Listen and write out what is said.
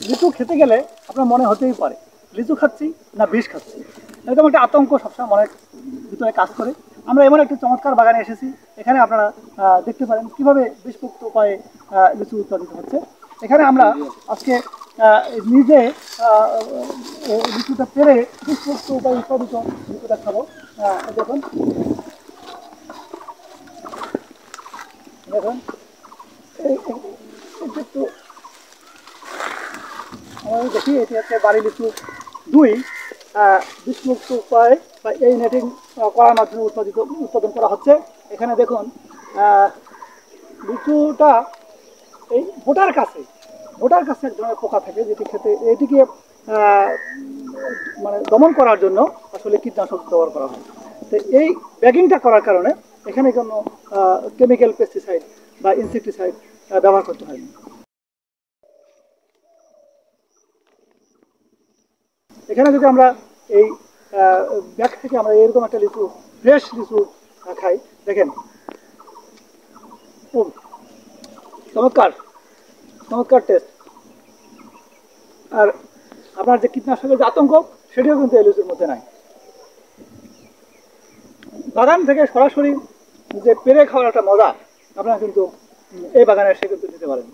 লিচু খেতে গেলে আপনার মনে হতেই পারে লিচু খাচ্ছি না বিষ খাচ্ছি, এরকম একটা আতঙ্ক সবসময় মনের ভিতরে কাজ করে। আমরা এমন একটি চমৎকার বাগানে এসেছি, এখানে আপনারা দেখতে পারেন কিভাবে বিষমুক্ত উপায়ে লিচু উৎপাদিত হচ্ছে। এখানে আমরা আজকে নিজে লিচুটা পেরে বিষমুক্ত উপায়ে উৎপাদিত লিচুটা খাবো। দেখুন দেখুন একটু আমরা দেখি, এটি হচ্ছে বাড়ি লিচু 2 বিষমুক্ত উপায় বা এই নেটিং করার মাধ্যমে উৎপাদন করা হচ্ছে। এখানে দেখুন লিচুটা এই ভোটার কাছে এক ধরনের পোকা থাকে, যেটি খেতে এটিকে মানে দমন করার জন্য আসলে কীটনাশক ব্যবহার করা হয়। তো এই ব্যাগিংটা করার কারণে এখানে কোনো কেমিক্যাল পেস্টিসাইড বা ইনসেকটিসাইড ব্যবহার করতে হয় না। এখানে যদি আমরা এই ব্যাগ থেকে আমরা এরকম একটা লিচু, ফ্রেশ লিচু খাই, দেখেন ও চমৎকার চমৎকার টেস্ট। আর আপনার যে কীটনাশকের যে আতঙ্ক, সেটিও কিন্তু এই লিচুর মধ্যে নাই। বাগান থেকে সরাসরি যে পেরে খাওয়ার একটা মজা আপনারা কিন্তু এই বাগানে এসে কিন্তু নিতে পারেন।